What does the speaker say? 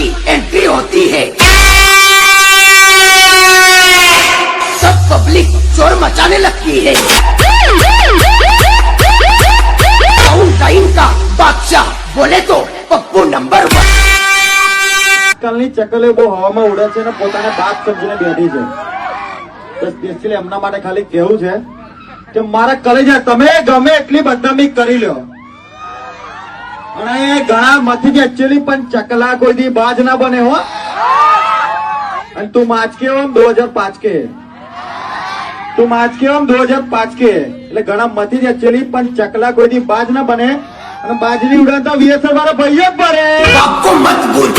की एंट्री होती है, सब पब्लिक शोर मचाने लगती है। टाइम का बादशाह बोले तो पप्पू नंबर 1। આજકાલની ચકલે બહુ હવામાં ઉડે છે ને પોતાને બાપ સમજીને બેઠી છે. તો સ્પેશિયલી એમના માટે ખાલી કેવું છે કે મારા કલેજા તમે ગમે એટલી બદનામી કરી લો, અને ઘણા મથી એકચ્યુઅલી પણ ચકલા કોઈ દી બાજ ના બને હો. અને તું માચકે આમ 2005 કે, તું માચકે આમ 2005 કે, એટલે ઘણા મથી એકચ્યુઅલી પણ ચકલા કોઈ દી બાજ ના બને, અને બાજરી ઉડાતા વીએસઆર વાળા ભાઈઓ જ ભરે. आपको मत भूल